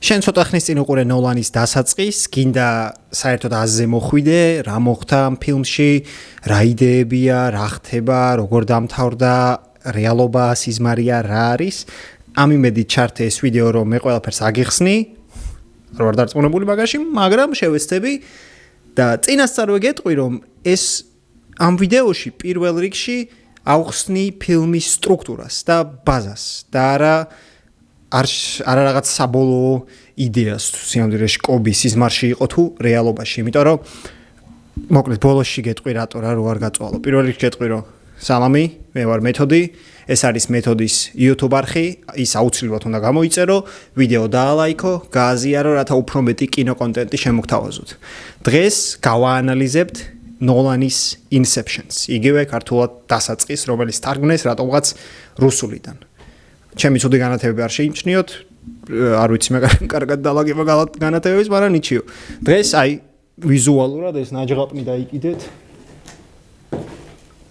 შენ ცოტა ხნის წინ უყურე ნოლანის დასაწყის, გინდა საერთოდ აზზე მოხვიდე, რა მოხდა ამ ფილმში, რა იდეებია, რა ხდება, როგორ დამთავრდა, რეალობა, სიზმარია რა არის. ამ იმედით ჩართე ეს ვიდეო, რომ მე ყველაფერს აგიხსნი, არ ვარ დარწმუნებული მაგაში, მაგრამ შევეცდები და წინასწარ ვეგეტყვი, რომ ეს ამ ვიდეოში პირველ რიგში ავხსნი ფილმის სტრუქტურას და ბაზას და არა რაღაც საბოლოო იდეას სიამდვილეში კობი სიზმარში იყო თუ რეალობაში, იმიტომ რომ მოკლედ ბოლოსში გეტყვი რატო რა რო არ გაწვალო. პირველ რიგში გეტყვი რომ სალამი, მე ვარ მეთოდი, ეს არის მეთოდის YouTube არხი, ის აუცილებლად უნდა გამოიწერო, ვიდეო დაალაიქო, გააზიარო, რათა უფრო მეტი კინოკონტენტი შემოგთავაზოთ. დღეს გავაანალიზებთ ნოლანის Inceptions, იგივე ქართულად დასაწყის, რომელიც თარგმნეს რატომღაც რუსულიდან. ჩემი ცუდი განათებები არ შეიმჩნიოთ, არ ვიცი მე კარგად დალაგება განათებების, მაგრამ ნიჩიო. დღეს აი ვიზუალურად ეს ნაჯღაპნი დაიკიდეთ.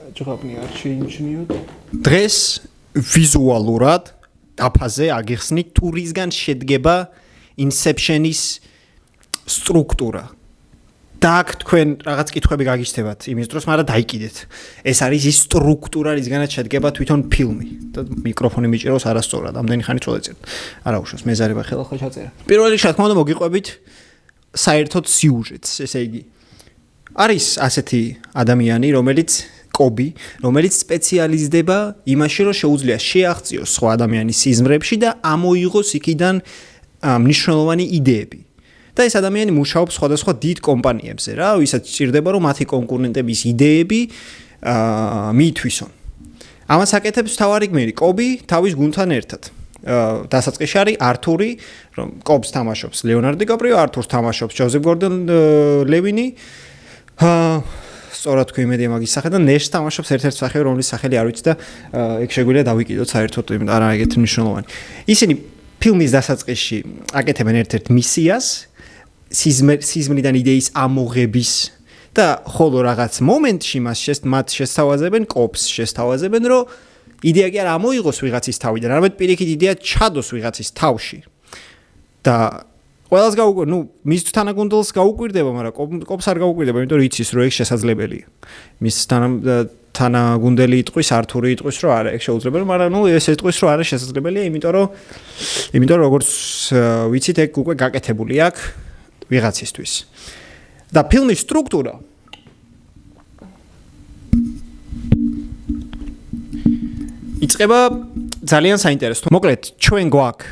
ნაჯღაპნი არ შეიმჩნიოთ. დღეს ვიზუალურად დაფაზე აგიხსნით თუ რისგან შედგება Inception-ის სტრუქტურა. და აქ თქვენ რაღაც კითხვები გაგიჩნდებათ იმის დროს, მაგრამ დაიკიდეთ. ეს არის ის სტრუქტურა, რისგანაც შედგება თვითონ ფილმი. და მიკროფონი მიჭირავს არასწორად, ამდენი ხანი წვეწერ. არა უშავს, მეზარება ხელახლა ჩაწერა. პირველ რიგში, რა თქმა უნდა, მოგიყვებით საერთოდ სიუჟეტს, ესე იგი. არის ასეთი ადამიანი, რომელიც სპეციალიზდება იმაში, რომ შეუძლია შეაღწიოს სხვა ადამიანის სიზმრებში და ამოიღოს იქიდან მნიშვნელოვანი იდეები. და ეს ადამიანი მუშაობს სხვადასხვა დიდ კომპანიებზე რა, ვისაც სჭირდება რომ მათი კონკურენტების იდეები მიითვისონ. ამას აკეთებს მთავარი გმირი კობი თავის გუნდთან ერთად. დასაწყისში არის ართური, რომ კობს თამაშობს ლეონარდო დიკაპრიო, ართურს თამაშობს ჯოზეფ გორდონ ლევინი. სწორად თქვი იმედია მაგის სახე და ნეშს თამაშობს ერთ-ერთ სახეო, რომლის სახელი არ ვიცი და ეგ შეგვიძლია დავიკიდოთ საერთოდ, არა ეგეთი მნიშვნელოვანი. ისინი ფილმის დასაწყისში აკეთებენ ერთ-ერთ მისიას სიზმრიდან იდეის ამოღების და ხოლო რაღაც მომენტში მათ შესთავაზებენ კობს, შესთავაზებენ რომ იდეა კი არ ამოიღოს ვიღაცის თავიდან, არამედ პირიქით იდეა ჩადოს ვიღაცის თავში. და ყველას მის თანაგუნდელს გაუკვირდება, მაგრამ კობს არ გაუკვირდება, იმიტომ რომ იცის რომ ეგ შესაძლებელია. მის თანაგუნდელი იტყვის, ართური იტყვის რომ არა, ეგ შეუძლებელია, მაგრამ ეს იტყვის რომ არა შესაძლებელია, იმიტომ რომ როგორც ვიცით, ეგ უკვე გაკეთებული აქვს ვიღაცისთვის. და ფილმის სტრუქტურა იწყება ძალიან საინტერესო. მოკლედ, ჩვენ გვაქვს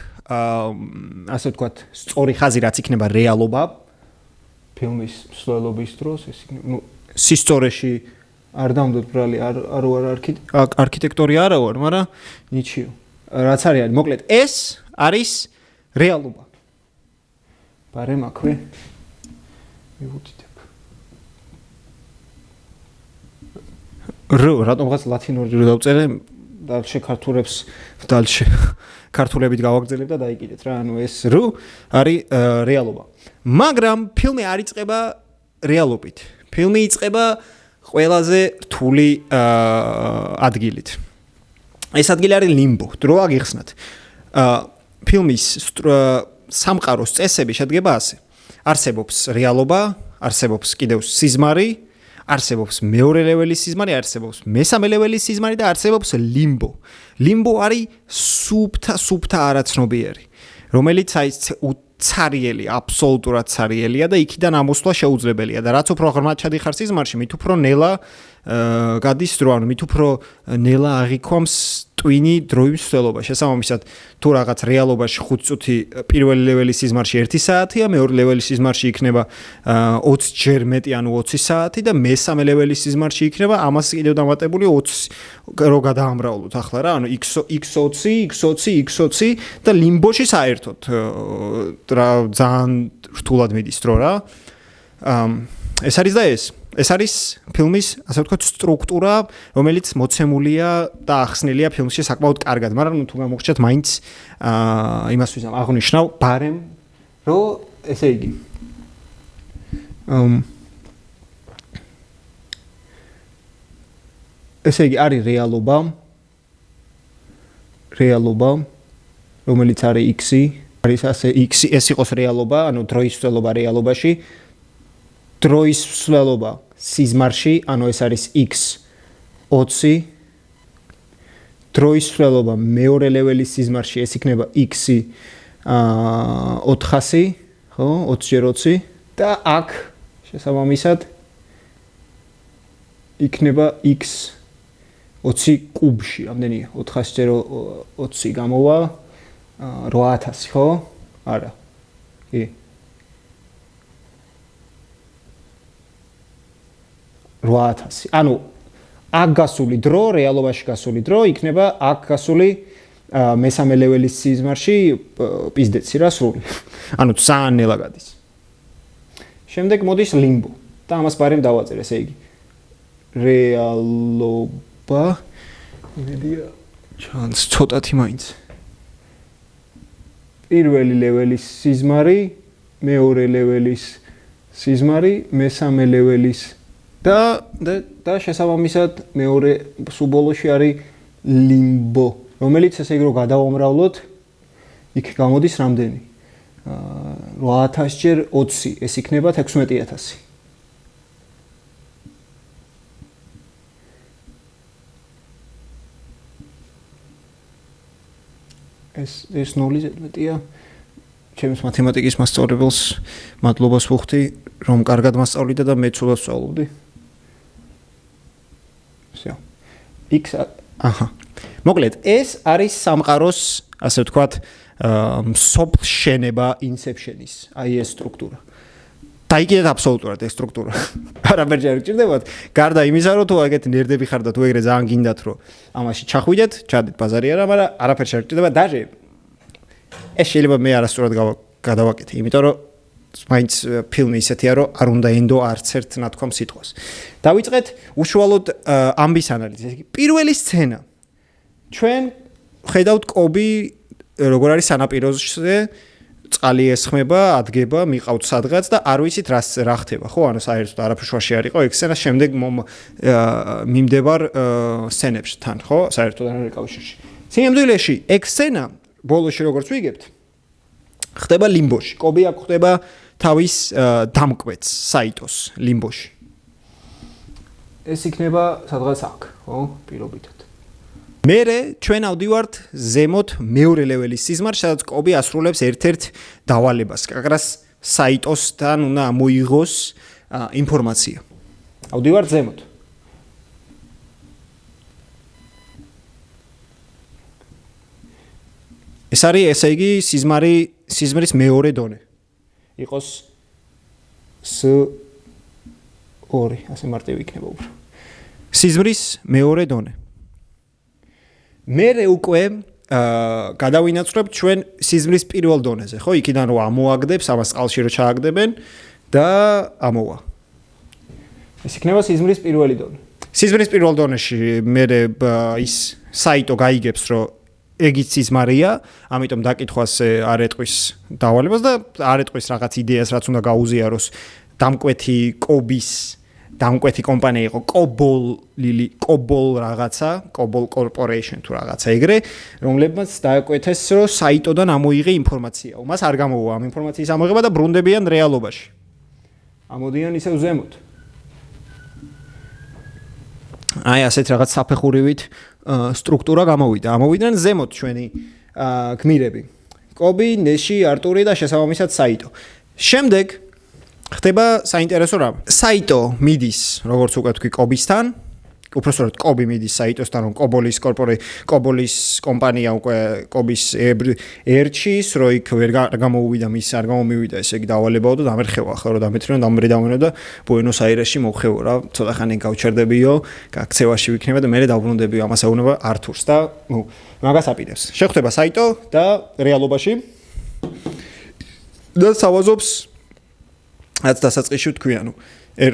ასე ვთქვათ, სწორი ხაზი, რაც იქნება რეალობა ფილმის მსვლელობის დროს, ეს იქნება, სისწორეში არ დამდოთ ბრალი, არ ვარ არქიტექტორი არა ვარ, მაგრამ ნიჩიო. რაც არის, მოკლედ, ეს არის რეალობა. ბარემ აქვე მივუდიდებ. რატომღაც ლათინური რო დავწერე და შეკართურებს დალში ქართულებით გავაგრძელებ და დაიკიდეთ რა, ეს არის რეალობა. მაგრამ ფილმი არ იწყება რეალობით. ფილმი იწყება ყველაზე რთული ადგილით. ეს ადგილი არის ლიმბო, დრო აგიხსნათ. ფილმის სამყაროს წესები შედგება ასე. არსებობს რეალობა, არსებობს კიდევ სიზმარი, არსებობს მეორე ლეველის სიზმარი, არსებობს მესამე ლეველის სიზმარი და არსებობს ლიმბო. ლიმბო არის სუფთა არაცნობიერი, რომელიც აი ცარიელი, აბსოლუტურად ცარიელია და იქიდან ამოსვლა შეუძლებელია და რაც უფრო ღრმად ჩადიხარ სიზმარში, მით უფრო ნელა გადის დრო, ანუ მით უფრო ნელა აღიქვამს ტვინი დროის მსვლელობა. შესაბამისად, თუ რაღაც რეალობაში 5 წუთი პირველი ლეველის სიზმარში 1 საათია, მეორე ლეველის სიზმარში იქნება 20 ჯერ მეტი, ანუ 20 საათი და მესამე ლეველის სიზმარში იქნება ამას კიდევ დამატებული 20 რო გადაამრავლოთ ახლა რა, ანუ x20 და ლიმბოში საერთოდ რა ძალიან რთულად მიდის დრო რა. ეს არის და ეს არის ფილმის, ასე ვთქვათ, სტრუქტურა, რომელიც მოცემულია და ახსნილია ფილმში საკმაოდ კარგად, მაგრამ თუ გამოგჩნდათ, მაინც იმას ვიზამ აღნიშნავ, ბარემ, რომ ესე იგი ესე იგი არის რეალობა, რომელიც არის x-ი არის ასე x ეს იყოს რეალობა, ანუ დროის ცვლილება რეალობაში. დროის ცვლილება სიზმარში, ანუ ეს არის x 20. დროის ცვლილება მეორე ლეველის სიზმარში, ეს იქნება x 400, ხო? 20/20 და აქ შესაბამისად იქნება x 20 კუბში, რამდენია? 400/20 გამოვა 8000, ხო? არა. კი. 8000. ანუ აქ გასული დრო, რეალობაში გასული დრო იქნება აქ გასული მესამე ლეველის სიზმარში პიზდეცი რა სრული. ანუ ძალიან ნელა გადის. შემდეგ მოდის ლიმბო და ამას პარემ დავაწერე, ესე იგი. რეალობა იმედია ჩანს ცოტათი მაინც. პირველი ლეველის სიზმარი, მეორე ლეველის სიზმარი, მესამე ლეველის და შესაბამისად მეორე სუბოლოში არის ლიმბო, რომელიც ესე იგი რომ გადავამრავლოთ, იქ გამოდის რამდენი? 8000/20, ეს იქნება 16000. ეს ნული ზედმეტია. ჩემს მათემატიკის მასწავლებელს მადლობას ვუხდი, რომ კარგად მასწავლიდა და მე ცუდად ვსწავლობდი. всё. x მოკლედ, ეს არის სამყაროს, ასე ვთქვათ, soft შენება inception-ის, აი ეს სტრუქტურა. დაიგეთ აბსოლუტურად ეს სტრუქტურა. არაფერი არ გჭირდებათ, გარდა იმისა, რომ თუ ეგეთი ნერდები ხარ და თუ ეგრე ძალიან გინდათ, რომ ამაში ჩახვიდეთ, ჩადით ბაზარი არა, მაგრამ არაფერი არ გჭირდება, დაჟე ეს შეიძლება მე არასწორად გადავაკეთე, იმიტომ რომ მაინც ფილმი ისეთია, რომ არ უნდა ენდო არც ერთ ნათქვამ სიტყვას. დავიწყეთ უშუალოდ ამბის ანალიზი. პირველი სცენა. ჩვენ ხედავთ კობი როგორ არის სანაპიროზე, წყალი ესხმება, ადგება, მიყავთ სადღაც და არ ვიცით რა ხდება, ხო? ანუ საერთოდ არაფერ შუაში არ იყო, ეგ სცენა შემდეგ მიმდებარ სცენებში თან, ხო? საერთოდ არ არის კავშირში. სინამდვილეში ეგ სცენა ბოლოში როგორც ვიგებთ, ხდება ლიმბოში. კობი აქ ხდება თავის დამკვეთს, საიტოს ლიმბოში. ეს იქნება სადღაც აქ, ხო? პირობითად. მერე ჩვენ ავდივართ ზემოთ მეორე ლეველის სიზმარში, სადაც კობი ასრულებს ერთ-ერთ დავალებას. კაკრას საიტოსთან უნდა მოიღოს ინფორმაცია. ავდივართ ზემოთ. ეს არის, ესე იგი, სიზმრის მეორე დონე. იყოს S2, ასე მარტივი იქნება უფრო. სიზმრის მეორე დონე. მერე უკვე გადავინაცვლებთ ჩვენ სიზმრის პირველ დონეზე, ხო? იქიდან რომ ამოაგდებს, ამას წყალში რო ჩააგდებენ და ამოვა. ეს იქნება სიზმრის პირველი დონე. სიზმრის პირველ დონეში მერე ის საიტო გაიგებს, რომ ეგიც სიზმარია, ამიტომ დაკითხვას არ ეტყვის დავალებას და არ ეტყვის რაღაც იდეას, რაც უნდა გაუზიაროს დამკვეთი კობის დამკვეთი კომპანია იყო კობოლ რაღაცა, კობოლ კორპორეიშენ თუ რაღაცა ეგრე, რომლებმაც დააკვეთეს, რომ საიტოდან ამოიღე ინფორმაცია. მას არ გამოვა ამ ინფორმაციის ამოღება და ბრუნდებიან რეალობაში. ამოდიან ისევ ზემოთ. აი ასეთ რაღაც საფეხურივით სტრუქტურა გამოვიდა. ამოვიდნენ ზემოთ ჩვენი გმირები. კობი, ნეში, არტური და შესაბამისად საიტო. შემდეგ ხდება საინტერესო რამ. საიტო მიდის, როგორც უკვე თქვი, კობისთან. უпростоრად კობი მიდის საიტოსთან, რომ კობოლის კომპანია უკვე კობის ერჩის, რომ იქ ვერ გამოუვიდა, მის არ გამომივიდა, ესე იგი დავალებაო და დამერხევა ხო, რომ დამეთრიო და ბუენოს აირესში მოვხევო რა, ცოტა ხანი გავჩერდებიო, გაქცევაში ვიქნება და მე დავბრუნდებიო, ამას ეუბნება ართურს და მაგას აპირებს. შეხვდება საიტო და რეალობაში და სავაზობს რაც დასაწყისში თქვი, ანუ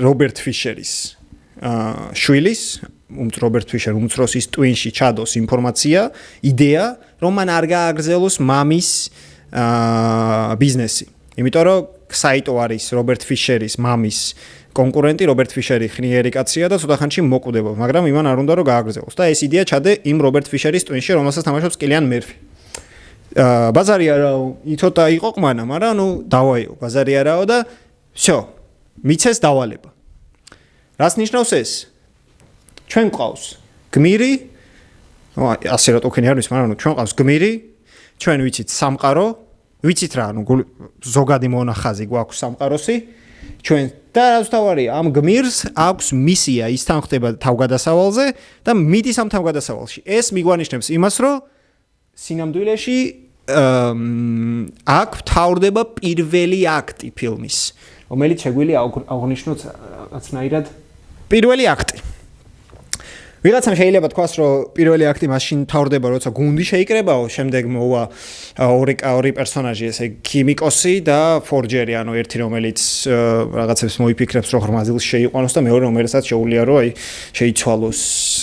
რობერტ ფიშერის შვილის, რობერტ ფიშერ უმცროსის ტვინში ჩადოს ინფორმაცია, იდეა, რომ მან არ გააგრძელოს მამის ბიზნესი. იმიტომ რომ საიტო არის რობერტ ფიშერის მამის კონკურენტი, რობერტ ფიშერი ხნიერი კაცია და ცოტა ხანში მოკვდება, მაგრამ იმან არ უნდა რომ გააგრძელოს. და ეს იდეა ჩადე იმ რობერტ ფიშერის ტვინში, რომელსაც თამაშობს კილიან მერფი. ბაზარი არაო, ითოთა იყო ყმანა, მაგრამ ნუ დავაიო, ბაზარი არაო და всё. მიცეს დავალება. რას ნიშნავს ეს? ჩვენ გვყავს გმირი, ასე რა ტოკენი არის, მაგრამ ჩვენ გვყავს გმირი, ჩვენ ვიცით სამყარო, ვიცით რა, ზოგადი მონახაზი გვაქვს სამყაროსი, ჩვენ და რაც თავარია, ამ გმირს აქვს მისია, ის თან ხდება თავგადასავალზე და მიდის ამ თავგადასავალში. ეს მიგვანიშნებს იმას, რომ სინამდვილეში აქ თავდება პირველი აქტი ფილმის, რომელიც შეგვიძლია აღნიშნოთ რაღაცნაირად პირველი აქტი. ვიღაცამ შეიძლება თქვას, რომ პირველი აქტი მაშინ თავდება, როცა გუნდი შეიკრებაო, შემდეგ მოვა ორი პერსონაჟი, ესე ქიმიკოსი და ფორჯერი, ანუ ერთი რომელიც რაღაცებს მოიფიქრებს, რომ ღრმაზილს შეიყვანოს და მეორე რომელსაც შეუძლია, რომ აი შეიცვალოს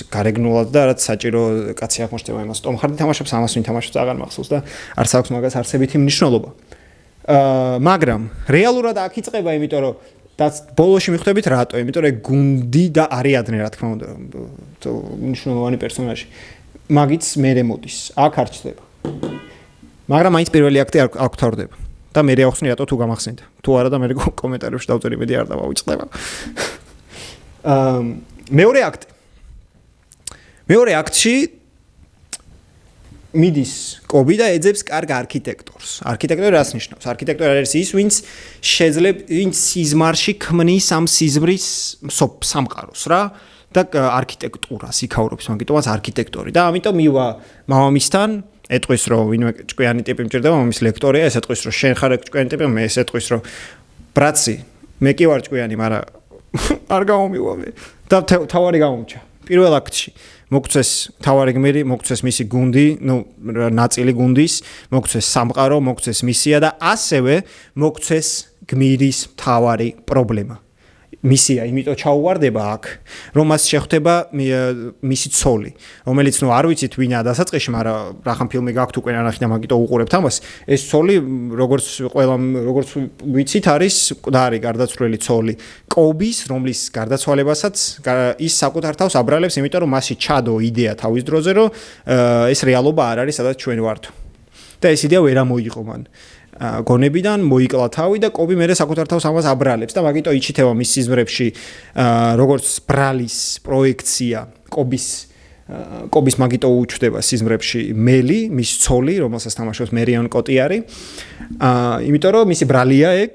გარეგნულად და რაც საჭირო კაცი აღმოჩნდება იმას. ტომ ხარდი თამაშობს, ამას ვინ თამაშობს აღარ მახსოვს და არც აქვს მაგას არსებითი მნიშვნელობა. მაგრამ რეალურად აქ იწყება, იმიტომ რომ და ბოლოში მიხვდებით რატო, იმიტომ რომ გუნდი და არიადნე რა თქმა უნდა, მნიშვნელოვანი პერსონაჟი. მაგიც მერე მოდის, აქ არ ჩდება. მაგრამ მაინც პირველი აქტი არ გვთავრდება. და მე ახსნი რატო თუ გამახსენდა. თუ არა და მე კომენტარებში დავწერე, მედი არ დავაუწყდება. მეორე აქტი. მეორე აქტში მიდის კობი და ეძებს კარგ არქიტექტორს. არქიტექტორი რას ნიშნავს? არქიტექტორი არის ის, ვინც ვინც სიზმარში ქმნის ამ სიზმრის სამყაროს რა და არქიტექტურას იქაურობს, მაგიტომაც არქიტექტორი. და ამიტომ მივა მამამისთან, ეტყვის რომ ვინმე ჭკვიანი ტიპი მჭირდება, მამის ლექტორია, ეს ეტყვის რომ შენ ხარ ჭკვიანი ტიპი, მე ეს ეტყვის რომ ბრაცი, მე კი ვარ ჭკვიანი, მაგრამ არ გამომივავე და თავარი გამომჩა. პირველ აქტში მოგწეს თავარი გმირი, მოგწეს მისი გუნდი, ნუ ნაწილი გუნდის, მოგწეს სამყარო, მოგწეს მისია და ასევე მოგწეს გმირის თავარი პრობლემა. მისია, იმიტომ ჩაუვარდება აქ, რომ მას შეხვდება მისი ცოლი, რომელიც ნუ არ ვიცით ვინა დასაწყისში, მაგრამ რახან ფილმი გაქვთ უკვე ნანახი და მაგიტო უყურებთ ამას. ეს ცოლი, როგორც ვიცით, არის მკვდარი გარდაცვლილი ცოლი კობის, რომლის გარდაცვალებასაც ის საკუთარ თავს აბრალებს, იმიტომ რომ მასში ჩადო იდეა თავის დროზე, რომ ეს რეალობა არ არის, სადაც ჩვენ ვართ. და ეს იდეა ვერ ამოიღო მან. გონებიდან მოიკლა თავი და კობი მერე საკუთარ თავს ამას აბრალებს და მაგიტო იჩითება მის სიზმრებში როგორც ბრალის პროექცია კობის მაგიტო უჩდება სიზმრებში მელი მის ცოლი რომელსაც თამაშობს მერიონ კოტიარი იმიტომ რომ მისი ბრალია ეგ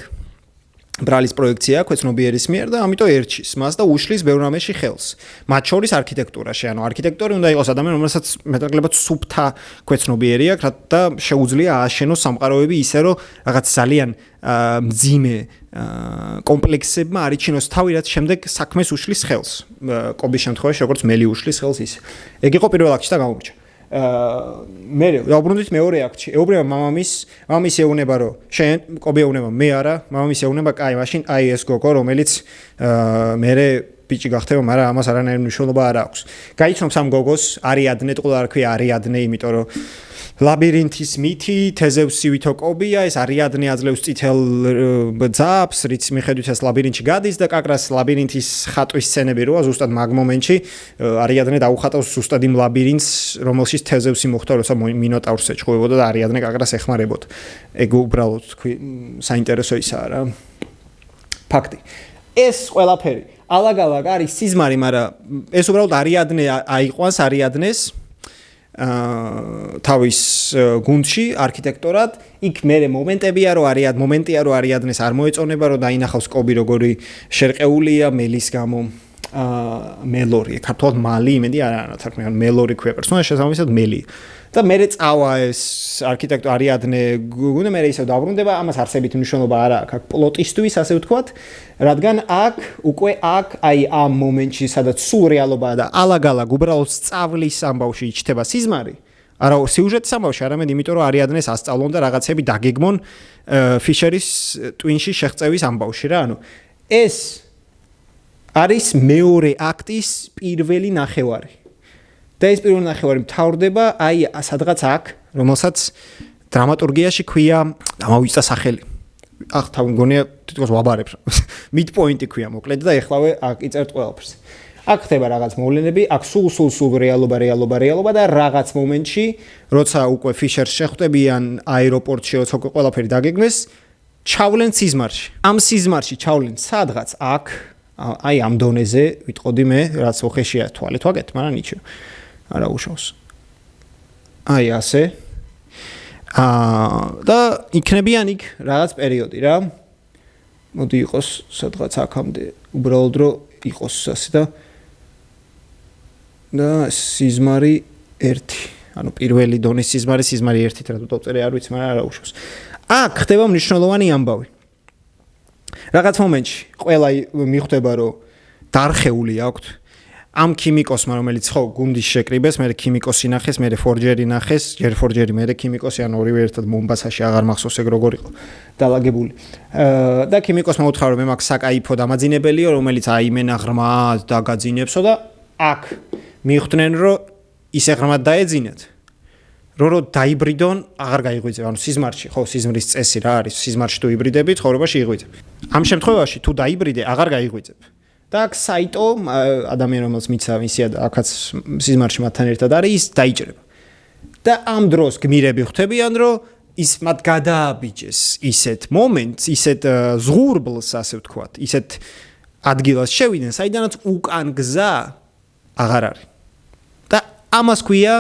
ბრალის პროექცია ქვეცნობიერის მიერ და ამიტომ ერჩის მას და უშლის ბევრ რამეში ხელს. მათ შორის არქიტექტურაში, ანუ არქიტექტორი უნდა იყოს ადამიანი, რომელსაც მეტად სუფთა ქვეცნობიერი აქვს და შეუძლია ააშენოს სამყაროები ისე, რომ რაღაც ძალიან მძიმე კომპლექსებმა არიჩინოს თავი, რაც შემდეგ საქმეს უშლის ხელს. კობის შემთხვევაში, როგორც მელი უშლის ხელს ის. ეგ იყო პირველ აქტში და გამომრჩა. მე დავბრუნდით მეორე აქტში. ეუბნება მამამის ეუბნება რომ შენ კობი ეუბნება მე არა, მამამის ეუბნება კაი, მაშინ აი ეს გოგო რომელიც მე ბიჭი გახდება, მაგრამ ამას არანაირი მნიშვნელობა არ აქვს. გაიცნობს ამ გოგოს არიადნე, ტყუილ არ ქვია არიადნე, იმიტომ რომ ლაბირინთის მითი თეზევსივითო კობია, ეს არიადნე აძლევს წითელ ძაბს, რის მიხედვით ეს ლაბირინთში გადის და კაკრას ლაბირინთის ხატვის სცენები როა ზუსტად მაგ მომენტში არიადნე დაუხატავს ზუსტად იმ ლაბირინთს, რომელშიც თეზევსი მოხვდა, როცა მინოტავრს ეჭხუებოდა და არიადნე კაკრას ეხმარებოდა. ეგ უბრალოდ თქვი საინტერესო ისაა რა. ფაქტი. ეს ყველაფერი ალაგ-ალაგ არის სიზმარი, მაგრამ ეს უბრალოდ არიადნე აიყვანს არიადნეს თავის გუნდში არქიტექტორად, იქ მერე მომენტია რომ არიადნეს არ მოეწონება, რომ დაინახავს კობი როგორი შერყეულია მელის გამო მელორი, ქართულად მალი, იმედი არა თარგმნია, მელორი ქვია პერსონაჟი, შესაბამისად მელი. და მერე წავა ეს არქიტექტორი არიადნე გუნდი, მერე ისევ დაბრუნდება, ამას არსებითი მნიშვნელობა არ აქვს აქ პლოტისტვის, ასე ვთქვათ, რადგან აქ აი ამ მომენტში, სადაც სულ რეალობაა და ალაგ-ალაგ უბრალოდ სწავლის ამბავში იჩდება სიზმარი, არა სიუჟეტის ამბავში, არამედ იმიტომ რომ არიადნეს ასწავლონ და რაღაცები დაგეგმონ ფიშერის ტვინში შეღწევის ამბავში რა, ანუ ეს არის მეორე აქტის პირველი ნახევარი. და ეს პირველი ნახევარი მთავრდება აი სადღაც აქ, რომელსაც დრამატურგიაში ქვია ამავიწა სახელი. ახ თავი მგონია თითქოს ვაბარებ. მიდპოინტი ქვია მოკლედ და ეხლავე აკიწერთ ყველაფერს. აქ ხდება რაღაც მოვლენები, აქ სულ რეალობა და რაღაც მომენტში, როცა უკვე ფიშერს შეხვდებიან აეროპორტში, როცა უკვე ყველაფერი დაგეგმეს, ჩავლენ სიზმარში. ამ სიზმარში ჩავლენ სადღაც აქ, აი ამ დონეზე ვიტყოდი მე, რაც უხეშია თვალით ვაკეთ, მაგრამ ნიჩიო. არა უშავს. აი ასე. და იქნებიან იქ რაღაც პერიოდი რა. მოდი იყოს სადღაც აქამდე უბრალოდ რომ იყოს ასე და სიზმარი 1. ანუ პირველი დონის სიზმარი 1-ით რა თუ დავწერე არ ვიცი, მაგრამ არა უშავს. აქ ხდება მნიშვნელოვანი ამბავი. რაღაც მომენტში ყველა მიხვდება რომ დარხეული აქვთ ამ ქიმიკოსმა, რომელიც ხო გუნდის შეკრიბეს, მე ქიმიკოსი ნახეს, მე ფორჯერი ნახეს, ჯერ ფორჯერი, მე ქიმიკოსი, ან ორივე ერთად მომბასაში აღარ მახსოვს ეგ როგორ იყო დალაგებული. და ქიმიკოსმა უთხრა რომ მე მაქვს საკაიფო დამაძინებელიო, რომელიც აიმენა ღრმად დაგაძინებსო და აქ მიხვდნენ რომ ისე ღრმად დაეძინათ. რომ დაიბრიდონ აღარ გაიღვიძებ, ანუ სიზმარში, ხო, სიზმრის წესი რა არის, სიზმარში თუ იბრიდები, ცხოვრებაში იღვიძებ. ამ შემთხვევაში თუ დაიბრიდე, აღარ გაიღვიძებ. და აქ საიტო ადამიანი რომელს მიცა მისია და აქაც სიზმარში მათთან ერთად არის, ის დაიჭრება. და ამ დროს გმირები ხვდებიან, რომ ის მათ გადააბიჯეს ისეთ მომენტს, ისეთ ზღურბლს, ასე ვთქვათ, ისეთ ადგილას შევიდნენ, საიდანაც უკან გზა აღარ არის. და ამას ქვია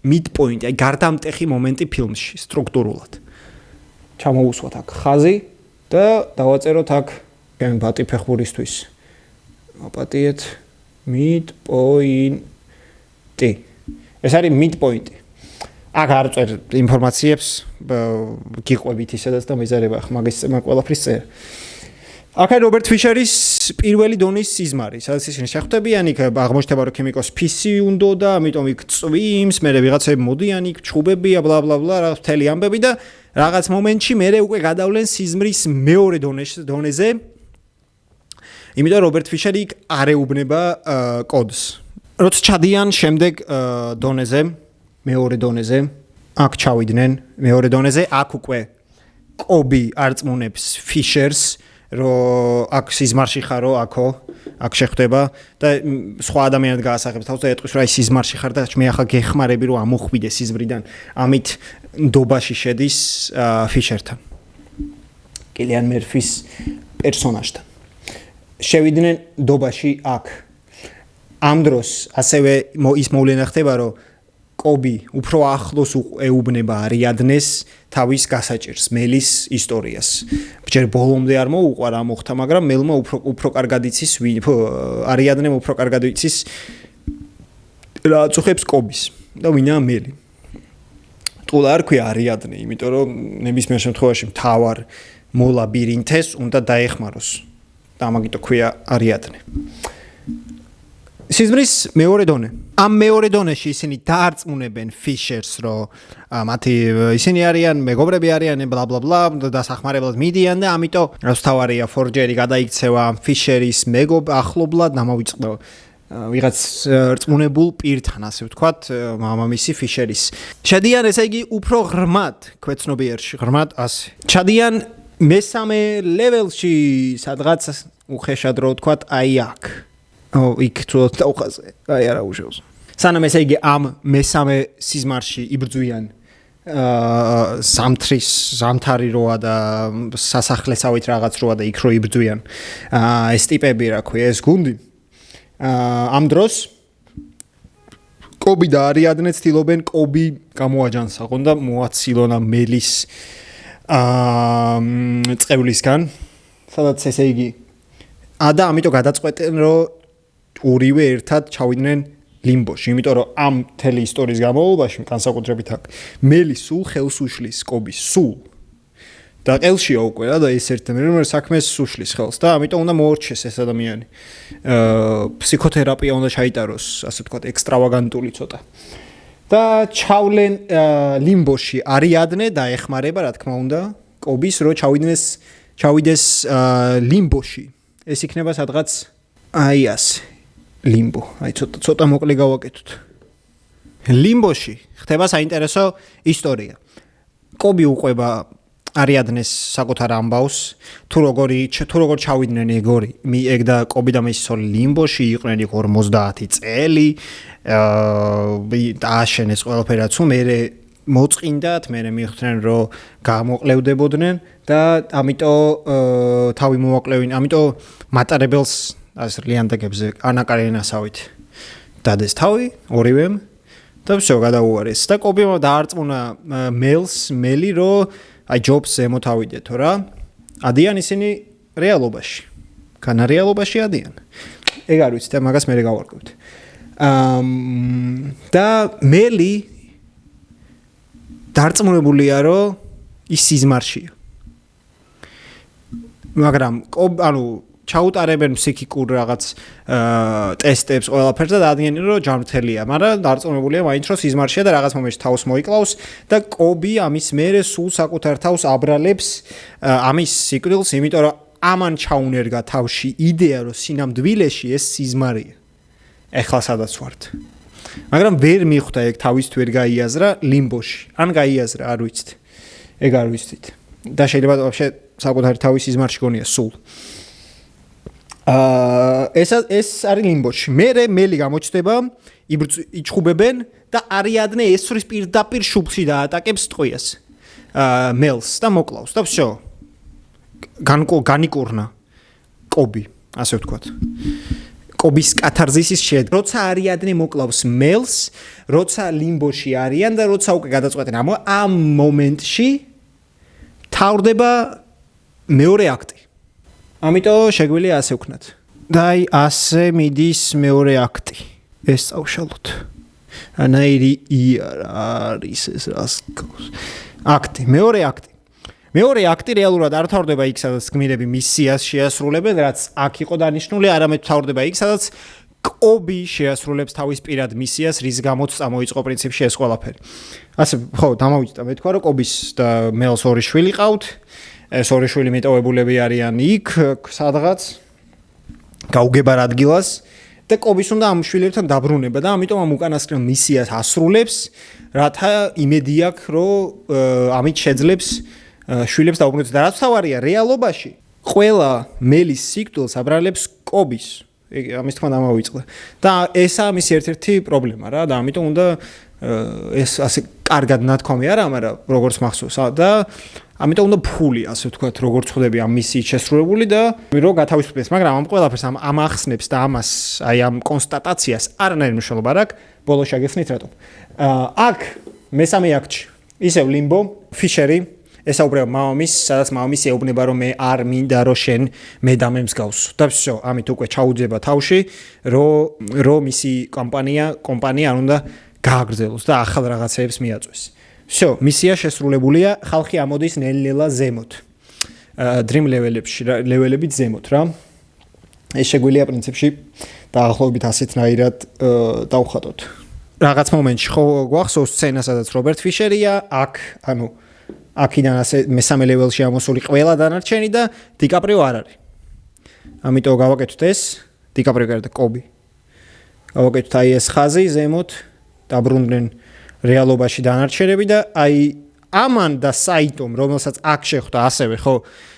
midpoint, აი გარდამტეხი მომენტი ფილმში, სტრუქტურულად. ჩამოусვათ აქ ხაზი და დავაწეროთ აქ ჩემი ბატი ფეხბურისთვის. აპატიეთ midpoint. ეს არის midpoint. აქ არ წერ ინფორმაციებს გიყვებით ისედაც და მეზარება ხ მაგის ყველაფრის წერ. აქ არის რობერტ ფიშერის პირველი დონის სიზმარი, სადაც ისინი შეხვდებიან, იქ აღმოჩნდება რომ ქიმიკოს ფისი უნდა და ამიტომ იქ წვიმს, მე ვიღაცები მოდიან იქ ჩხუბებია, ბლა ბლა ბლა, რა მთელი ამბები და რაღაც მომენტში მე უკვე გადავლენ სიზმრის მეორე დონეზე. იმიტომ რობერტ ფიშერი იქ არ ეუბნება კოდს. როცა ჩადიან შემდეგ დონეზე, მეორე დონეზე, აქ ჩავიდნენ მეორე დონეზე, აქ უკვე კობი არწმუნებს ფიშერს, რომ აქ სიზმარში ხარო, აქ შეხვდება და სხვა ადამიანად გაასახებს თავს და ეტყვის რომ აი სიზმარში ხარ და მე ახლა გეხმარები რომ ამოხვიდე სიზმრიდან, ამით ნდობაში შედის ფიშერთან. კილიან მერფის პერსონაჟთან. შევიდნენ ნდობაში აქ. ამ დროს ასევე ის მოვლენა ხდება, რომ კობი უფრო ახლოს ეუბნება არიადნეს თავის გასაჭირს, მელის ისტორიას. ჯერ ბოლომდე არ მოუყვა რა მოხდა, მაგრამ მელმა უფრო კარგად იცის, არიადნემ უფრო კარგად იცის რა წუხებს კობის და ვინაა მელი. ტყულა არ ქვია არიადნე, იმიტომ რომ ნებისმიერ შემთხვევაში მთავარ მოლაბირინთეს უნდა დაეხმაროს. და ამიტომ ქვია არიადნე. სიზმრის მეორე დონე. ამ მეორე დონეში ისინი დაარწმუნებენ ფიშერს, რომ მათი ისინი არიან, მეგობრები არიან, ბლა ბლა ბლა, დასახმარებლად მიდიან და ამიტომ რაც თავარია ფორჯერი გადაიქცევა ფიშერის ახლობლად, ამოვიწყდა ვიღაც რწმუნებულ პირთან, ასე ვთქვათ, მამამისი ფიშერის. შედიან ესე იგი უფრო ღრმად ქვეცნობიერში, ღრმად ასე. ჩადიან მესამე ლეველში, სადღაც უხეშად რო ვთქვათ, აი აქ. იქ თუოთ დაუხაზე. აი არა უშავს. სანამ ესე იგი ამ მესამე სიზმარში იბრძვიან ზამთარი როა და სასახლესავით რაღაც როა და იქ რო იბრძვიან ეს ტიპები რა ქვია ეს გუნდი. ამ დროს კობი და არიადნე ცდილობენ კობი გამოაჯანსაღონ და მოაცილონ ამ მელის წევლისგან, სადაც ესე იგი და ამიტომ გადაწყვეტენ რომ ორივე ერთად ჩავიდნენ ლიმბოში, იმიტომ რომ ამ მთელი ისტორიის განმავლობაში განსაკუთრებით აქ მელი სულ ხელს უშლის კობის სულ და ყელშია უკვე რა და ეს ერთმანეთს საქმეს უშლის ხელს და ამიტომ უნდა მოორჩეს ეს ადამიანი. ფსიქოთერაპია უნდა ჩაიტაროს, ასე ვთქვათ, ექსტრავაგანტული ცოტა. და ჩავლენ ლიმბოში არიადნე და ეხმარება რა თქმა უნდა კობის რო ჩავიდეს ლიმბოში. ეს იქნება სადღაც აი ასე ლიმბო. აი ცოტა მოკლე გავაკეთოთ. ლიმბოში ხდება საინტერესო ისტორია. კობი უყვება არიადნეს საკუთარ ამბავს თუ როგორ ჩავიდნენ ეგ და კობი და მისი სოლი ლიმბოში იყვნენ 50 წელი დააშენეს ყველაფერაც მე მოწყინდათ მე მიხვდნენ რომ გამოყლევდებოდნენ და ამიტომ თავი მოაკლევინ ამიტომ მატარებელს as ლიანდაგებზე ანა კარენასავით დადეს თავი ორივემ და всё გადაუარეს და კობიმ დაარწმუნა მელი რომ აი ჯობს ზემოთ ავიდეთო რა ადიან ისინი რეალობაში განარეალობაში ადიან ეგ არ ვიცი და მაგას მე გავარკვევთ და მელი დარწმუნებულია რომ ის სიზმარშია მაგრამ ანუ ჩაუტარებენ ფსიქიკურ რაღაც ტესტებს ყველაფერს და დადგენენ რომ ჯანმრთელია, მაგრამ დარწმუნებულია მაინც რომ სიზმარშია და რაღაც მომენტში თავს მოიკლავს და კობი ამის მერე სულ საკუთარ თავს აბრალებს ამის სიკვდილს, იმიტომ რომ ამან ჩაუნერგა თავში იდეა რომ სინამდვილეში ეს სიზმარია. ეხლა სადაც ვართ. მაგრამ ვერ მიხვდა ეგ თავის თუ ვერ გაიაზრა ლიმბოში. ან გაიაზრა, არ ვიცით. ეგ არ ვიცით. და შეიძლება ვაფშე საკუთარი თავის სიზმარში გონია სულ. ეს არის ლიმბოში. მელი გამოჩნდება, იჩხუბებენ და არიადნე ესვრის პირდაპირ შუბლში დაატაკებს ტყვიას. მელს და მოკლავს და всё. განიკურნა კობი, ასე ვთქვათ. კობის კათარზისის შედეგად, როცა არიადნე მოკლავს მელს, როცა ლიმბოში არიან და როცა უკვე გადაწყვეტენ ამ მომენტში თავდება მეორე აქტი. ამიტომ შეგვიძლია ასე ვქნათ. და აი ასე მიდის მეორე აქტი. ეს წავშალოთ. ანაირი არის ეს რას გავს. აქტი, მეორე აქტი. მეორე აქტი რეალურად არ თავდება იქ, სადაც გმირები მისიას შეასრულებენ, რაც აქ იყო დანიშნული, არამედ თავდება იქ, სადაც კობი შეასრულებს თავის პირად მისიას, რის გამოც წამოიწყო პრინციპში ეს ყველაფერი. ასე, ხო, დამოვიწყდა მე თქვა, რომ კობის და მელს ორი შვილი ყავთ. ეს ორი შვილი მიტოვებულები არიან იქ, სადღაც გაუგებარ ადგილას და კობის უნდა ამ შვილებთან დაბრუნება და ამიტომ ამ უკანასკნელ მისიას ასრულებს, რათა იმედი აქვს, რომ ამით შეძლებს შვილებს დაუბრუნდეს და რაც თავარია რეალობაში ყველა მელის სიკვდილს აბრალებს კობის ამის თქმა დამოვიწყდა და ესაა მისი ერთ-ერთი პრობლემა რა და ამიტომ უნდა ეს ასე კარგად ნათქვამი არა მაგრამ როგორც მახსოვს და ამიტომ უნდა ფული ასე ვთქვათ როგორც ხვდები ამ მისიით შესრულებული და რომ გათავისუფლდეს მაგრამ ამ ყველაფერს ამ ახსნებს და ამას აი ამ კონსტატაციას არანაირი მნიშვნელობა არ აქვს ბოლოს შეგეხსნით რატომ აქ მესამე აქტში ისევ ლიმბო ფიშერი ესაუბრება მამამის, სადაც მამამისი ეუბნება რომ მე არ მინდა რომ შენ მე და მე მსგავსო. და всё, ამით უკვე ჩაუძება თავში, რომ მისი კომპანია არ უნდა გააგრძელოს და ახალ რაღაცეებს მიაწვეს. всё, მისია შესრულებულია, ხალხი ამოდის ნელ-ნელა ზემოთ. dream level-ებით ზემოთ რა. ეს შეგვიძლია პრინციპში დაახლოებით ასეთნაირად დავხატოთ. რაღაც მომენტში ხო გვახსოვს სცენა, სადაც რობერტ ფიშერია, აქ ანუ აქიდან ასე მესამე ლეველში ამოსული ყველა დანარჩენი და დიკაპრიო არ არის. ამიტომ გავაკეთოთ ეს, დიკაპრიო გარდა კობი. გავაკეთოთ აი ეს ხაზი ზემოთ, დაბრუნდნენ რეალობაში დანარჩენები და აი ამან და საიტომ, რომელსაც აქ შეხვდა ასევე, ხო,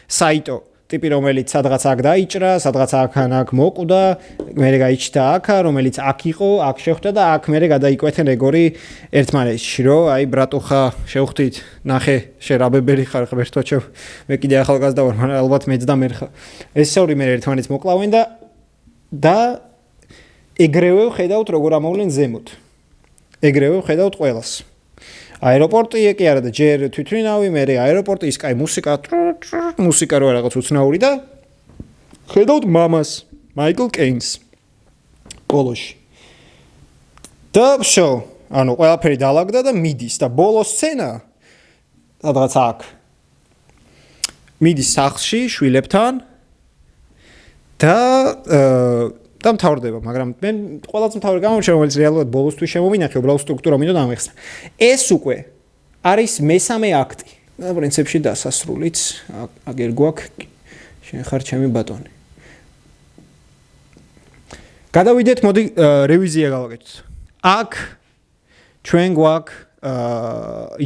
საიტო ტიპი რომელიც სადღაც აქ დაიჭრა, სადღაც აქ მოკვდა, მერე გაიჩნდა აქ, რომელიც აქ იყო, აქ შეხვდა და აქ მერე გადაიკვეთენ ეგორი ერთმანეთში, რომ აი ბრატუხა შევხვდით, ნახე, შენ რა ბებერი ხარ, ღმერთოჩო, მე კიდე ახალგაზრდა ვარ, მაგრამ ალბათ მეც და მერხა. ეს ორი მერე ერთმანეთს მოკლავენ და ეგრევე ხედავთ როგორ ამოვლენ ზემოთ. ეგრევე ხედავთ ყველას. აეროპორტი კი არა და ჯერ თვითმფრინავი, მერე აეროპორტი, ის კაი მუსიკა რო რაღაც უცნაური და ხედავთ მამას, მაიკლ კეინს. ბოლოში. და всё, ანუ ყველაფერი დაალაგდა და მიდის და ბოლო სცენა სადღაც აქ. მიდის სახლში შვილებთან და მთავრდება, მაგრამ მე ყველაზე მთავარი გამორჩა რომელიც რეალურად ბოლოსთვის შემოვინახე, უბრალოდ სტრუქტურა მინდა დამეხსნა. ეს უკვე არის მესამე აქტი. და პრინციპში დასასრულიც აგერ გვაქვს შენ ხარ ჩემი ბატონი. გადავიდეთ, მოდი რევიზია გავაკეთოთ. აქ ჩვენ გვაქვს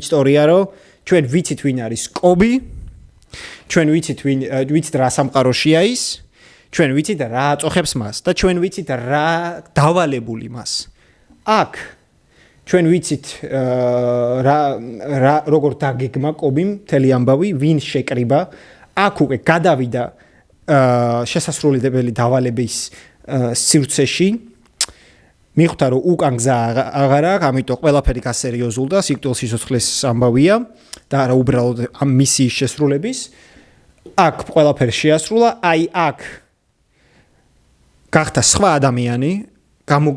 ისტორია, რომ ჩვენ ვიცით ვინ არის კობი, ჩვენ ვიცით რა სამყაროშია ის, ჩვენ ვიცით რა აწოხებს მას და ჩვენ ვიცით რა დავალებული მას. აქ ჩვენ ვიცით რა როგორ დაგეგმა კობიმ მთელი ამბავი, ვინ შეკრიბა, აქ უკვე გადავიდა შესასრულებელი დავალების სივრცეში. მიხვდა რომ უკან გზა აღარ აქვს, ამიტომ ყველაფერი გასერიოზულდა, სიკვდილ სიცოცხლის ამბავია და არა უბრალოდ ამ მისიის შესრულების. აქ ყველაფერი შეასრულა, აი აქ გახდა სხვა ადამიანი,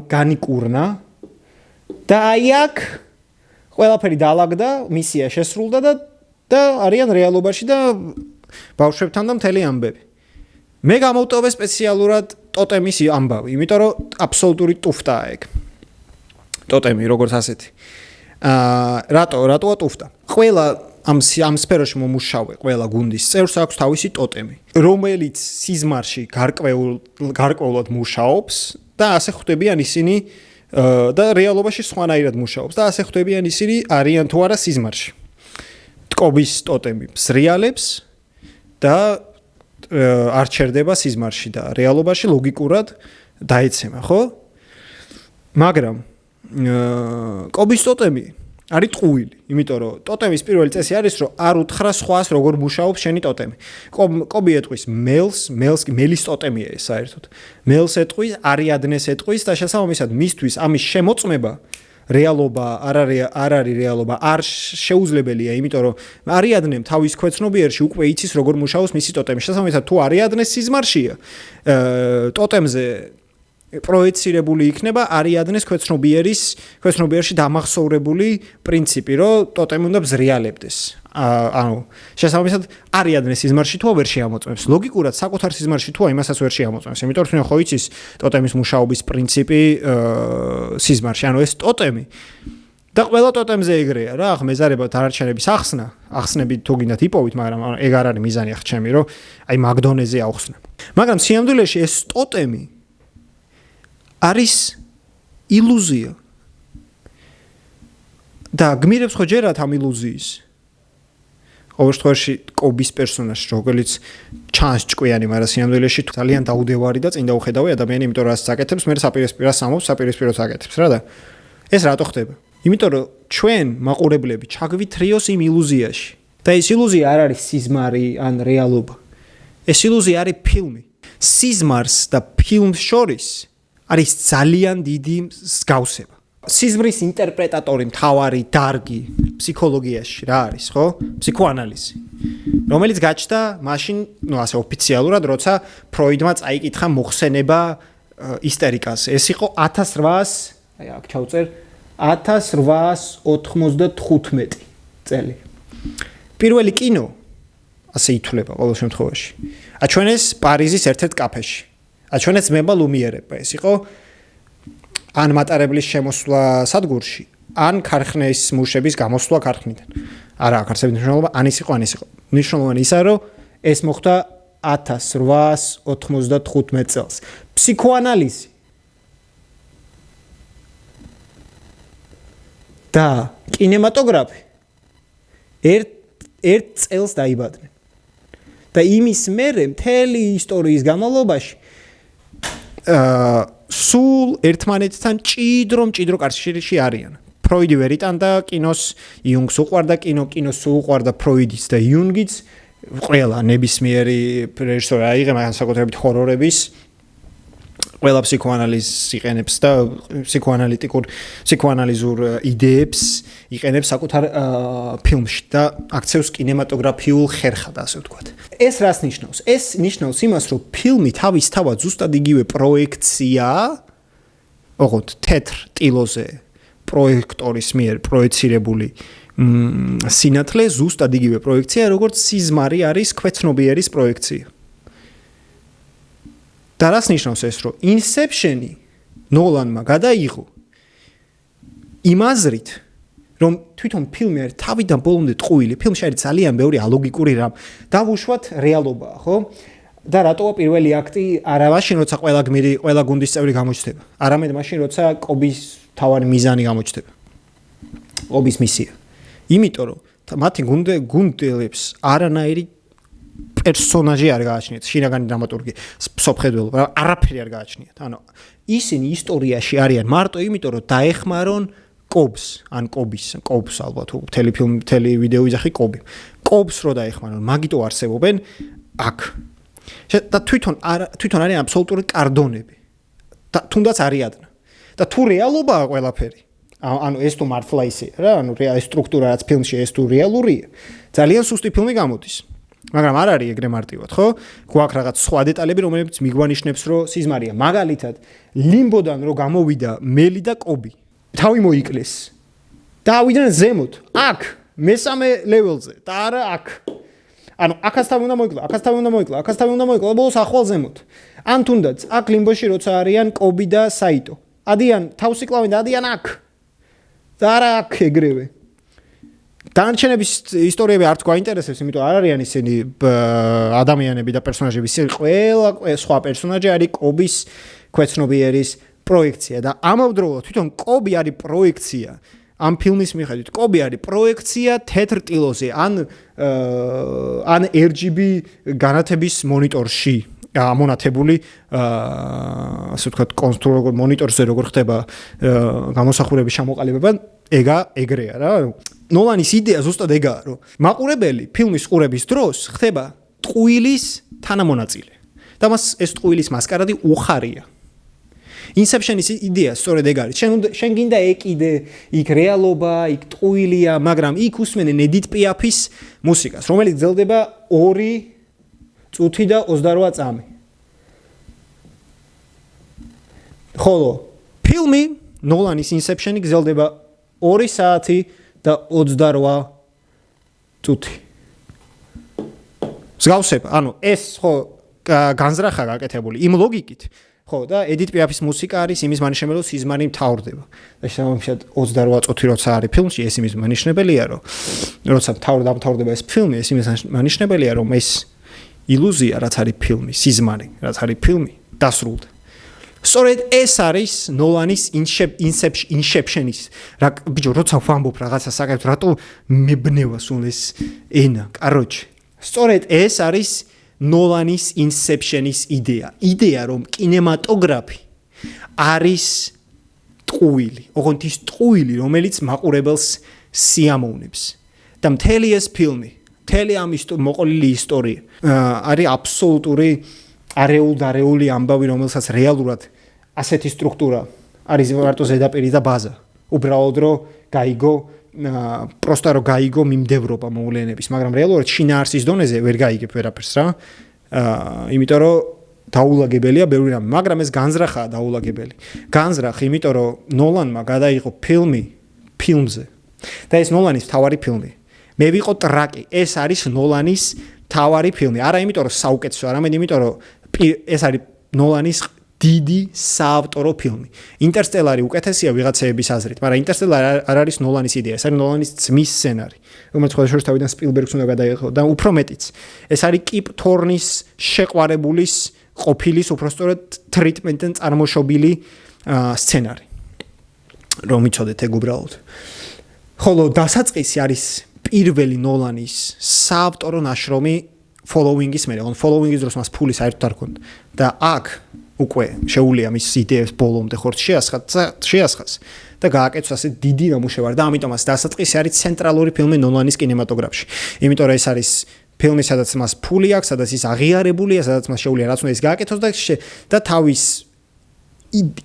განიკურნა და აი აქ ყველაფერი დაალაგდა, მისია შესრულდა და არიან რეალობაში და ბავშვებთან და მთელი ამბები. მე გამოვტოვე სპეციალურად ტოტემის ამბავი, იმიტომ რომ აბსოლუტური ტუფტაა ეგ. ტოტემი როგორც ასეთი. რატოა ტუფტა? ყველა ამ სფეროში მომუშავე, ყველა გუნდის წევრს აქვს თავისი ტოტემი, რომელიც სიზმარში გარკვეულად მუშაობს და ასე ხვდებიან ისინი და რეალობაში სხვანაირად მუშაობს და ასე ხვდებიან ისინი არიან თუ არა სიზმარში. ტკობის ტოტემი ზრიალებს და არ ჩერდება სიზმარში და რეალობაში ლოგიკურად დაეცემა, ხო? მაგრამ კობის ტოტემი არის ტყუილი, იმიტომ რომ ტოტემის პირველი წესი არის, რომ არ უთხრა სხვას როგორ მუშაობს შენი ტოტემი. კობი ეტყვის მელის ტოტემია ეს საერთოდ. მელს ეტყვის, არიადნეს ეტყვის და შესაბამისად მისთვის ამის შემოწმება რეალობა არ არის რეალობა, არ შეუძლებელია, იმიტომ რომ არიადნემ თავის ქვეცნობიერში უკვე იცის როგორ მუშაობს მისი ტოტემი. შესაბამისად თუ არიადნეს სიზმარშია, ტოტემზე პროექცირებული იქნება არიადნეს ქვეცნობიერში დამახსოვრებული პრინციპი, რომ ტოტემი უნდა ბზრიალებდეს. ანუ შესაბამისად არიადნეს სიზმარში თუ ვერ შეამოწმებს. ლოგიკურად საკუთარ სიზმარში თუ იმასაც ვერ შეამოწმებს. იმიტომ რომ ხო იცის ტოტემის მუშაობის პრინციპი სიზმარში. ანუ ეს ტოტემი და ყველა ტოტემზე ეგრეა რა, ახ მეზარება დანარჩენების ახსნები თუ გინდათ იპოვით, მაგრამ ეგ არ არის მიზანი ახ ჩემი, რომ აი მაგდონეზე ავხსნა. მაგრამ სიამდვილეში ეს ტოტემი არის ილუზია. და გმირებს ხო ჯერათ ამ ილუზიის. ყოველ შემთხვევაში კობის პერსონაჟი, რომელიც ჩანს ჭკვიანი, მაგრამ სიამდვილეში ძალიან დაუდევარი და წინ დაუხედავი ადამიანი, იმიტომ რომ რასაც აკეთებს, მე საპირისპიროს ამობს, საპირისპიროს აკეთებს რა და ეს რატო ხდება? იმიტომ რომ ჩვენ მაყურებლები ჩაგვითრიოს იმ ილუზიაში. და ეს ილუზია არ არის სიზმარი ან რეალობა. ეს ილუზია არის ფილმი. სიზმარს და ფილმს შორის არის ძალიან დიდი მსგავსება. სიზმრის ინტერპრეტატორი, მთავარი დარგი ფსიქოლოგიაში რა არის, ხო? ფსიქოანალიზი. რომელიც გაჩნდა მაშინ, ასე ოფიციალურად, როცა ფროიდმა წაიკითხა მოხსენება ისტერიკაზე. ეს იყო 1800, აი აქ ჩავწერ 1895 წელი. პირველი კინო ასე ითვლება ყოველ შემთხვევაში. აჩვენეს პარიზის ერთ-ერთ კაფეში. აჩვენეს ძმება ლუმიერებმა. ეს იყო ან მატარებლის შემოსვლა სადგურში, ან ქარხნის მუშების გამოსვლა ქარხნიდან. არა აქვს არსებითი მნიშვნელობა, ან ის იყო. მნიშვნელოვანი ისაა, რომ ეს მოხდა 1895 წელს. ფსიქოანალიზი და კინემატოგრაფი ერთ წელს დაიბადნენ. და იმის მერე მთელი ისტორიის განმავლობაში სულ ერთმანეთთან ჭიდრო კავშირში არიან. ფროიდი ვერ იტანდა კინოს, იუნგს უყვარდა კინოს უყვარდა ფროიდიც და იუნგიც, ყველა ნებისმიერი რეჟისორი აიღე, მაგრამ საკუთრებით ჰორორების ყველა ფსიქოანალიზს იყენებს და ფსიქოანალიზურ იდეებს იყენებს საკუთარ ფილმში და აქცევს კინემატოგრაფიულ ხერხად, ასე ვთქვათ. ეს რას ნიშნავს? ეს ნიშნავს იმას, რომ ფილმი თავისთავად ზუსტად იგივე პროექციაა, ოღონდ თეთრ ტილოზე პროექტორის მიერ პროექცირებული სინათლე ზუსტად იგივე პროექცია, როგორც სიზმარი არის ქვეცნობიერის პროექცია. და რას ნიშნავს ეს, რომ ინსეფშენი ნოლანმა გადაიღო იმ აზრით, რომ თვითონ ფილმი არის თავიდან ბოლომდე ტყუილი, ფილმში არის ძალიან ბევრი ალოგიკური რამ. დავუშვათ რეალობაა, ხო? და რატოა პირველი აქტი არა მაშინ, როცა ყველა გმირი, ყველა გუნდის წევრი გამოჩნდება, არამედ მაშინ, როცა კობის თავარი მიზანი გამოჩნდება. კობის მისია. იმიტომ რომ მათი გუნდელებს არანაირი პერსონაჟი არ გააჩნიათ, შინაგანი დრამატურგი, სოფხედველობა, არაფერი არ გააჩნიათ. ანუ ისინი ისტორიაში არიან მარტო იმიტომ, რომ დაეხმარონ კობს, ან კობს ალბათ მთელი ვიდეო იძახი კობი. კობს რო დაეხმარონ, მაგიტო არსებობენ აქ. და თვითონ არიან აბსოლუტური კარდონები. და თუნდაც არიადნა. და თუ რეალობაა ყველაფერი. ანუ ეს თუ მართლა ისე რა, ანუ ეს სტრუქტურა რაც ფილმში ეს თუ რეალურია, ძალიან სუსტი ფილმი გამოდის. მაგრამ არ არის ეგრე მარტივად, ხო? გვაქვს რაღაც სხვა დეტალები, რომლებიც მიგვანიშნებს, რომ სიზმარია. მაგალითად, ლიმბოდან რო გამოვიდა მელი და კობი. თავი მოიკლეს. და ავიდნენ ზემოთ. აქ, მესამე ლეველზე და არა აქ. ანუ აქაც თავი უნდა მოიკლა, აქაც თავი უნდა მოიკლა, აქაც თავი უნდა მოიკლა, ბოლოს ახვალ ზემოთ. ან თუნდაც აქ ლიმბოში როცა არიან კობი და საიტო. ადიან თავს იკლავენ და ადიან აქ. და არა აქ ეგრევე. დანარჩენების ისტორიები არც გვაინტერესებს, იმიტომ არ არიან ისინი ადამიანები და პერსონაჟები, ყველა სხვა პერსონაჟი არის კობის ქვეცნობიერის პროექცია და ამავდროულად თვითონ კობი არის პროექცია. ამ ფილმის მიხედვით კობი არის პროექცია თეთრ ტილოზე, ან RGB განათების მონიტორში ამონათებული, ასე ვთქვათ, კონსტრუქტორ მონიტორზე როგორ ხდება გამოსახულების ჩამოყალიბება, ეგრეა რა. ნოლანის იდეა ზუსტად ეგაა, რომ მაყურებელი ფილმის ყურების დროს ხდება ტყუილის თანამონაწილე. და მას ეს ტყუილის მასკარადი უხარია. Inception-ის იდეა სწორედ ეგ არის. შენ გინდა ეკიდე, იქ რეალობა, იქ ტყუილია, მაგრამ იქ უსმენენ Edith Piaf-ის მუსიკას, რომელიც გრძელდება 2 წუთი და 28 წამი. ხოლო ფილმი ნოლანის Inception-ი გრძელდება 2 საათი და 28 წუთი. მსგავსება, ანუ ეს ხო განზრახა გაკეთებული იმ ლოგიკით, ხო და Edith Piaf-ის მუსიკა არის იმის მანიშნებელი, რომ სიზმარი მთავრდება. და შემოგვიჩნდა 28 წუთი როცა არის ფილმში, ეს იმის მანიშნებელია, რომ როცა დამთავრდება ეს ფილმი, ეს იმის მანიშნებელია, რომ ეს ილუზია, რაც არის ფილმი, სიზმარი, რაც არის ფილმი, დასრულდა. სწორედ ეს არის ნოლანის Inception-ის. რა ბიჭო, როცა ვამბობ რაღაცა საკეთებ, რატო მებნევა სულ ეს ენა? კაროჩე. სწორედ ეს არის ნოლანის Inception-ის იდეა. იდეა, რომ კინემატოგრაფი არის ტყუილი, ოღონდ ის ტყუილი, რომელიც მაყურებელს სიამოვნებს. და მთელი ეს ფილმი, მთელი ამ მოყოლილი ისტორია არის აბსოლუტური არეულ-დარეული ამბავი, რომელსაც რეალურად ასეთი სტრუქტურა არის მარტო ზედაპირი და ბაზა. უბრალოდ რომ გაიგო პროსტა რომ გაიგო მიმდევრობა მოვლენების, მაგრამ რეალურად შინაარსის დონეზე ვერ გაიგებ ვერაფერს რა. იმიტომ რომ დაულაგებელია ბევრი რამე, მაგრამ ეს განზრახაა დაულაგებელი. განზრახ, იმიტომ რომ ნოლანმა გადაიღო ფილმზე. და ეს ნოლანის მთავარი ფილმი. მე ვიყო ტრაკი, ეს არის ნოლანის მთავარი ფილმი. არა იმიტომ რომ საუკეთესო, არამედ იმიტომ რომ ეს არის ნოლანის დიდი საავტორო ფილმი. ინტერსტელარი უკეთესია ვიღაცეების აზრით, მაგრამ ინტერსტელარი არ არის ნოლანის იდეა, ეს არის ნოლანის ძმის სცენარი, რომელიც ხოლმე თავიდან სპილბერგს უნდა გადაიღო და უფრო მეტიც. ეს არის კიპ თორნის შეყვარებულის ყოფილის უпростоრად ტრიტმენტთან წარმოშობილი სცენარი. რომ იცოდეთ ეგ უბრალოდ. ხოლო დასაწყისი არის პირველი ნოლანის საავტორო ნაშრომი following-ის მერე, following-ის დროს მას ფული საერთოდ არ ჰქონდა. და აქ უკვე შეუულია მის იდეებს ბოლომდე ხორცს შეასხას და გააკეთოს ასე დიდი ნამუშევარი და ამიტომაც დასაწყისი არის ცენტრალური ფილმი ნოლანის კინემატოგრაფში. იმიტომ რომ ეს არის ფილმი, სადაც მას ფული აქვს, სადაც ის აღიარებულია, სადაც მას შეუულია რაც უნდა ის გააკეთოს და თავის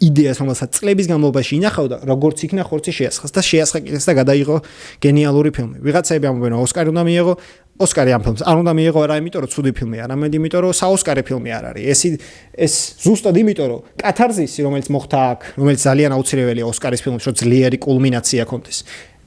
იდეას, რომელსაც წლების განმავლობაში ინახავდა, როგორც იქნა ხორცი შეასხას და შეასხაკეს და გადაიღო გენიალური ფილმი. ვიღაცები ამბობენ, ოსკარი უნდა მიიღო, ოსკარი ამ ფილმს არ უნდა მიიღო, არა იმიტომ რომ ცუდი ფილმი არ, არამედ იმიტომ რომ საოსკარი ფილმი არ არის. ეს ზუსტად იმიტომ რომ კათარზისი, რომელიც მოხდა აქ, რომელიც ძალიან აუცილებელია ოსკარის ფილმში, რომ ძლიერი კულმინაცია კონდეს.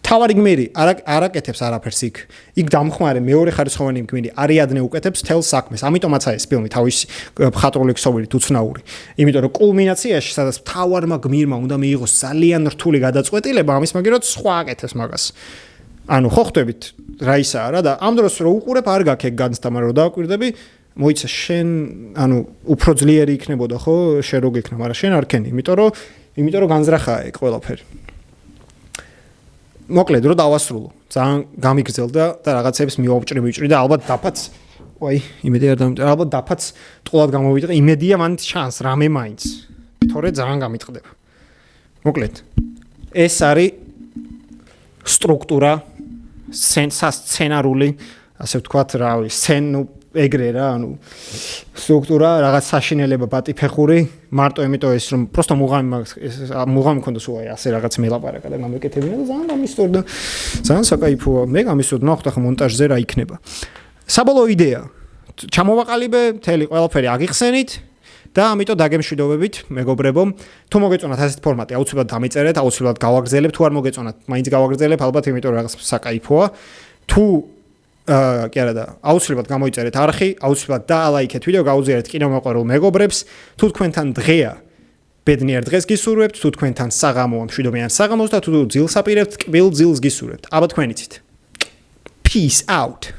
თავარი გმირი არ აკეთებს არაფერს იქ. იქ დამხმარე მეორე ხარისხოვანი გმირი არიადნე უკეთებს თელს საქმეს. ამიტომაც ეს ფილმი თავის მხატვრული ქსოვილით უცნაური. იმიტომ რომ კულმინაციაში, სადაც თავარმა გმირმა უნდა მიიღოს ძალიან რთული გადაწყვეტილება, ამის მაგერად სხვა აკეთებს მაგას. ანუ ხო ხვდებით რა ისაა რა და ამ დროს რო უყურებ არ გაქვს ეგ განცდა, მაგრამ რო დააკვირდები, მოიცა შენ, ანუ უფრო ძლიერი იქნებოდა ხო, შენ რო გექნა, მაგრამ შენ არ ქენი, იმიტომ რომ განზრახაა ეგ ყველაფერი. მოკლედ რო დავასრულო, ძალიან გამიგრძელდა და რაღაცებს მივაუჭრი და ალბათ დაფაც ვაი, იმედი არ დამიტყდა. ალბათ დაფაც ტყულად გამოვიდე, იმედია მან შანს რამე მაინც. თორე ძალიან გამიტყდება. მოკლედ, ეს არის სტრუქტურა, სცენარული, ასე ვთქვათ, რავი, ეგრე რა, სტრუქტურა, რაღაც საშინელება პატიფეხური, მარტო იმიტომ ეს რომ პროსტო მუღამი მქონდა სულ ასე რაღაც მელაპარაკა და გამეკეთებინა და ძალიან გამისტორდა. ძალიან საკაიფოა. მე გამისტორდა, ნახოთ ახლა მონტაჟზე რა იქნება. საბოლოო იდეა. ჩამოვაყალიბე, მთელი ყველაფერი აგიხსენით და ამიტომ დაგემშვიდობებით, მეგობრებო. თუ მოგეწონათ ასეთ ფორმატი, აუცილებლად დამიწერეთ, აუცილებლად გავაგრძელებ, თუ არ მოგეწონათ, მაინც გავაგრძელებ, ალბათ იმიტომ რომ რაღაც საკაიფოა. თუ კი არა და აუცილებლად გამოიწერეთ არხი, აუცილებლად დაალაიქეთ ვიდეო, გაუზიარეთ კინომოყვარულ მეგობრებს. თუ თქვენთან დღეა ბედნიერ დღეს გისურვებთ, თუ თქვენთან საღამოა მშვიდობიან საღამოს და თუ ძილს აპირებთ, კბილ ძილს გისურვებთ. აბა თქვენ იცით. Peace out.